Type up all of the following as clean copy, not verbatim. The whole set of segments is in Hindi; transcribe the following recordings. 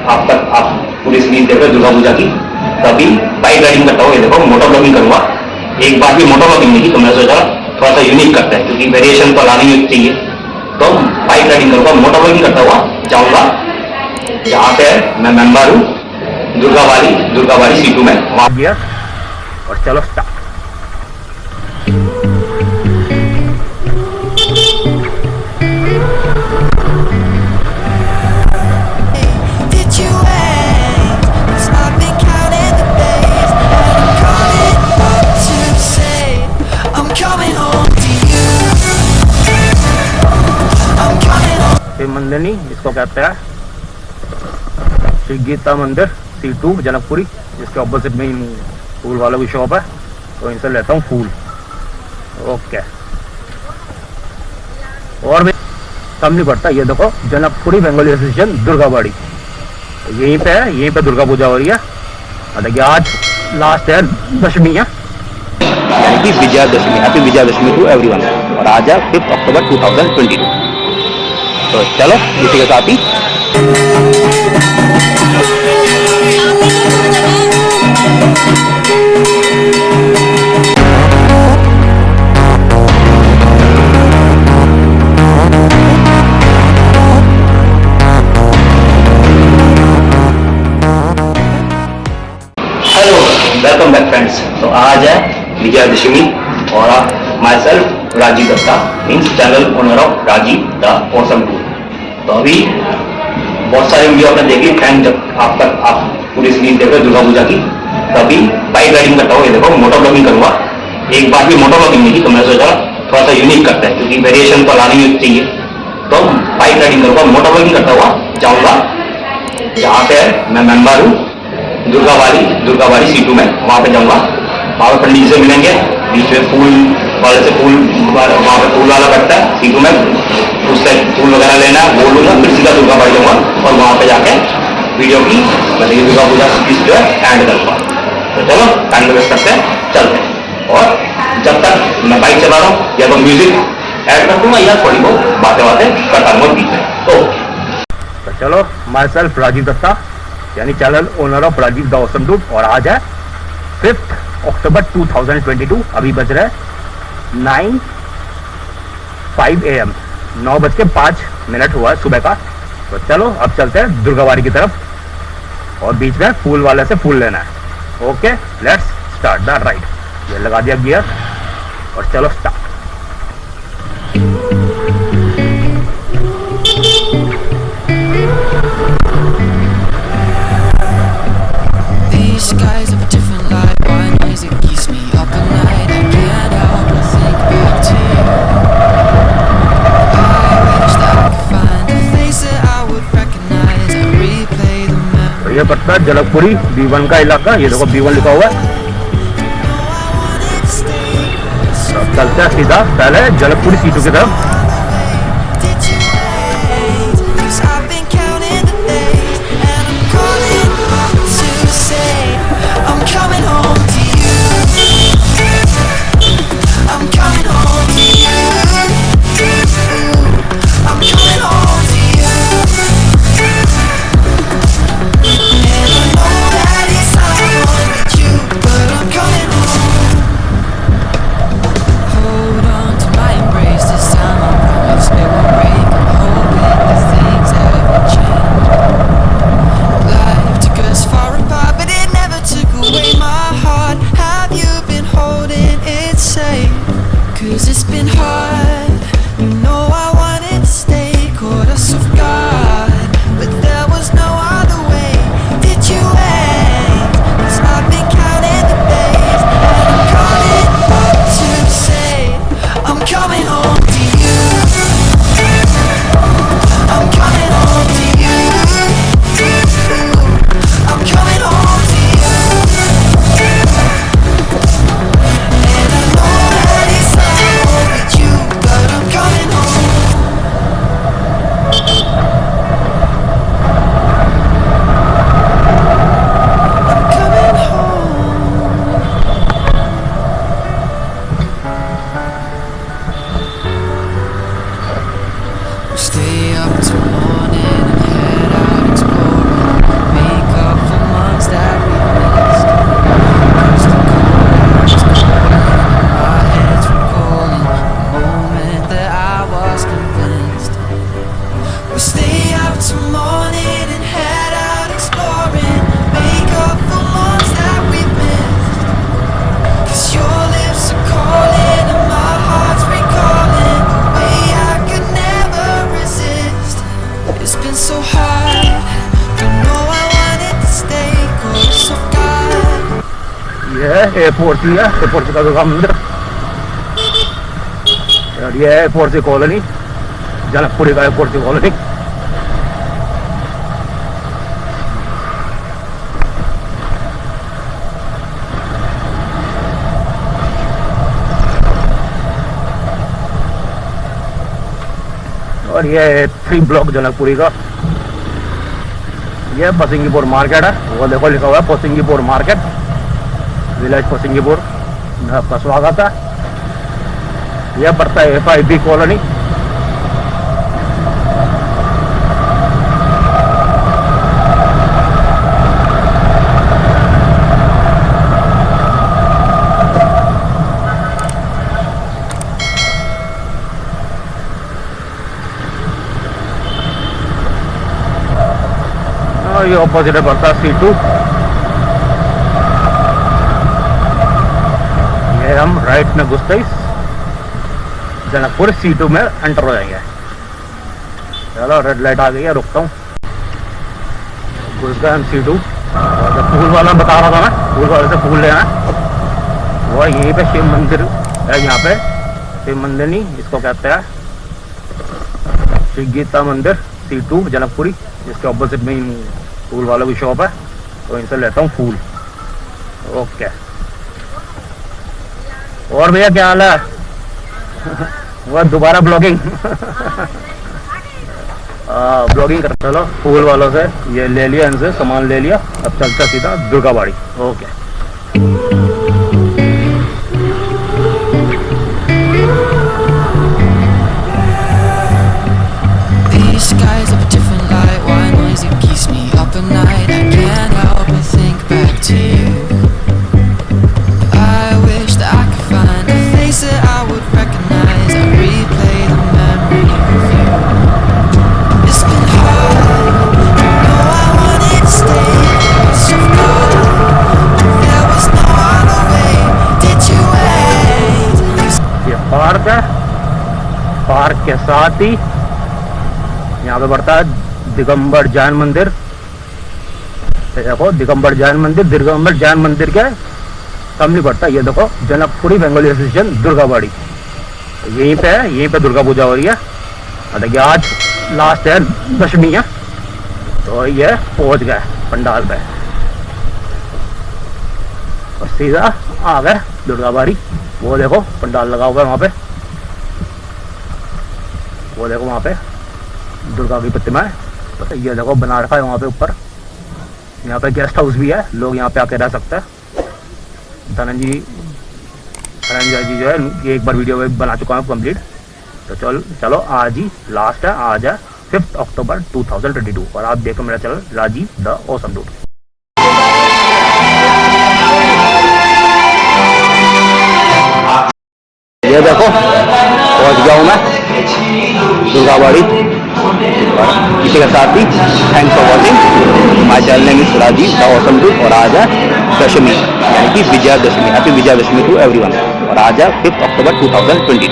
आप तक आप पूरी स्क्रीन देख रहे हो दुर्गा पूजा की। तो अभी बाइक राइडिंग करता हूँ, ये देखो मोटो ब्लॉगिंग करूंगा। एक बार भी मोटो ब्लॉगिंग नहीं की, तो मैं सोचा थोड़ा सा यूनिक करता है, क्योंकि वेरिएशन तो लानी चाहिए। तो बाइक राइडिंग करूंगा, मोटो ब्लॉगिंग करता हुआ जाऊंगा जहाँ पे मैं मेंबर हूँ दुर्गाबारी C2 में, वहां गया। और चलो स्टार्ट। मंदिर नहीं, इसको कहते हैं श्री गीता मंदिर C2 जनकपुरी, जिसके ऑपोजिट में ही फूल वालों की शॉप है। तो इनसे लेता हूँ फूल। ओके, और भी कम नहीं पड़ता। ये देखो जनकपुरी बंगाली एसोसिएशन दुर्गाबाड़ी, यहीं पे है, यहीं पे दुर्गा पूजा हो रही है। और देखिए आज लास्ट है दशमी है, यानी कि Vijayadashami. Happy Vijayadashami to everyone. और आज है 5 अक्टूबर 2022। तो चलो इसी के साथ ही हेलो, वेलकम बैक फ्रेंड्स। तो आज है विजयादशमी और myself Rajeev Dutta, means channel owner of Rajeev the awesome tour. तो अभी बहुत सारे वीडियो आपने देखी, एंड जब आप तक आप पूरी स्क्रीन देख रहे हो दुर्गा पूजा की। तो अभी बाइक राइडिंग करता हूँ, ये देखो मोटो ब्लॉगिंग करूंगा। एक बार भी मोटो ब्लॉगिंग नहीं की, तो मैं सोचा थोड़ा सा यूनिक करता है, क्योंकि वेरिएशन तो लानी चाहिए। तो बाइक राइडिंग करूंगा, मोटो ब्लॉगिंग करता हुआ जाऊंगा जहाँ पे मैं मेंबर हूँ दुर्गाबारी C2 में, वहाँ पे जाऊंगा। वहाँ पे पंडित जी से मिलेंगे, बीच में फूल वाले से वहाँ पे फूल वाला बैठता है C2 में, उससे फूल वगैरह लेना बोलूंगा, फिर सीधा दुर्गाबाड़ी जाऊंगा और वहाँ पे जाके वीडियो की मतलब दुर्गा पूजा की जो है एंड करूँगा। तो चलो टाइम वेस्ट करते हैं, चलते हैं। और जब तक मैं बाइक चला रहा हूँ या तो म्यूजिक ऐड कर दूंगा या थोड़ी बहुत बातें करता रहूँगा बीच में। तो चलो, माई सेल्फ राजीव दत्ता, यानी channel owner of Rajeev the awesome tour. और आज है 5 अक्टूबर 2022। अभी बज रहे 9:05 AM, 9:05 हुआ है सुबह का। तो चलो अब चलते हैं दुर्गाबाड़ी की तरफ, और बीच में फूल वाले से फूल लेना है। Okay, let's start the ride. ये लगा दिया गियर और चलो स्टार्ट। ये पड़ता है जनकपुरी B1 का इलाका। ये देखो B1 लिखा हुआ है। चलते हैं सीधा पहले जनकपुरी C2 की तरफ। एयरपोर्ट की है, एयरपोर्ट का दुर्गा मंदिर। और ये एयरपोर्ट की कॉलोनी, जनकपुरी का एयरपोर्ट की कॉलोनी। और ये 3 ब्लॉक जनकपुरी का। ये पसिंगीपुर मार्केट है, वो देखो लिखा हुआ है पसिंगीपुर मार्केट, विलेज पसिंगीपुर। आपका स्वागत है। यह पड़ता है FIB कॉलोनी। ये ऑपोजिट पड़ता है C2। ये हम राइट में घुसते ही जनकपुर C2 में एंटर हो जाएंगे। चलो रेड लाइट आ गई है, रुकता हूँ। घुस गए हम C2। और जब फूल वाला बता रहा था मैं, फूल वाले से फूल लेना है, वो यहीं पे शिव मंदिर है। यहाँ पे शिव मंदिर नहीं, इसको कहते हैं श्री गीता मंदिर C2 जनकपुरी, जिसके ऑपोजिट में ही फूल वालों की शॉप है। तो इनसे लेता हूँ फूल। ओके। और भैया क्या हाल है? वो दोबारा ब्लॉगिंग ब्लॉगिंग कर। चलो फूल वालों से ये ले लिया, इनसे सामान ले लिया। अब चलता सीधा Durgabari. Okay. Up at night, I can't help but think back to you. I wish that I could find a face that I would recognize. I replay the memory of you. It's been hard, no I wanted to stay, but so far there was no other way. Did you wait? ये पार्क है, पार्क के साथ ही यहाँ पे पड़ता है दिगंबर जैन मंदिर। देखो दिगंबर जैन मंदिर, दिगंबर जैन मंदिर के सामने पड़ता है। ये देखो जनकपुरी बंगाली एसोसिएशन दुर्गाबाड़ी, यहीं पे है। यहीं पे दुर्गा पूजा हो रही है। और देखिए आज लास्ट है, दशमी है, तो ये पहुंच गए पंडाल पे। और सीधा आ गए दुर्गाबाड़ी। वो देखो पंडाल लगा हुआ है वहां पे, वो देखो वहां पे दुर्गा की प्रतिमा है। तो ये देखो बना रखा है वहां पे ऊपर। यहाँ पे गेस्ट हाउस भी है, लोग यहाँ पे आके रह सकते हैं। धनंजय जी जो है एक बार वीडियो बना चुका हूँ कंप्लीट। तो चलो आज ही लास्ट है, आज है 5 अक्टूबर 2022। और आप देखो मेरा channel Rajeev the awesome dude. ये देखो पहुंच गया हूँ मैं दुर्गाबाड़ी। इसी के साथ ही thanks for watching my channel name is Rajiv the awesome dude. और आज है दशमी, यानी कि Vijayadashami. Happy Vijayadashami to everyone. और आज है 5 अक्टूबर 2022।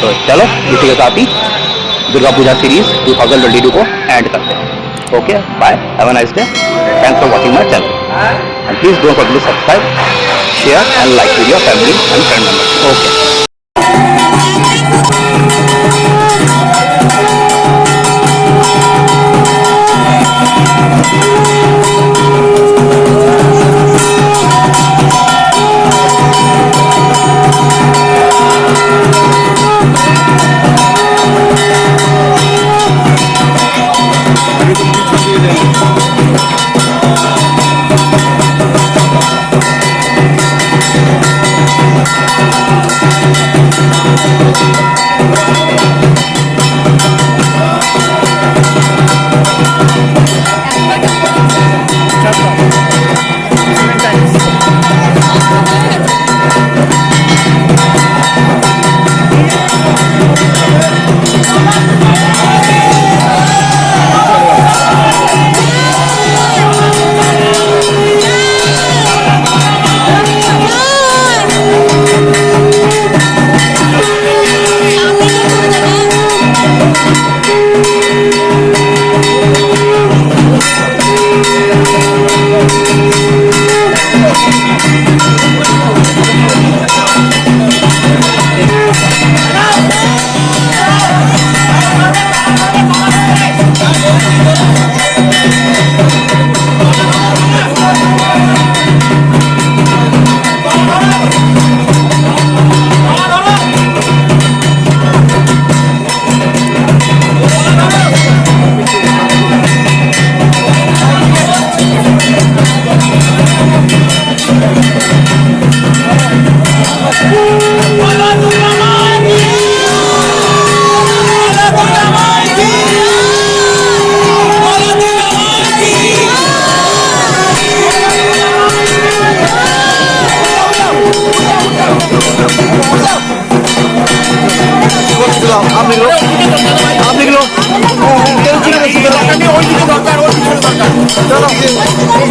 तो चलो इसी के साथ ही दुर्गा पूजा सीरीज 2022 को एंड करते हैं। Okay bye, have a nice day, thanks for watching my channel and please don't forget to subscribe, share and like with your family and friend members. Okay. आप लिख लो, आप लिख लो। चलो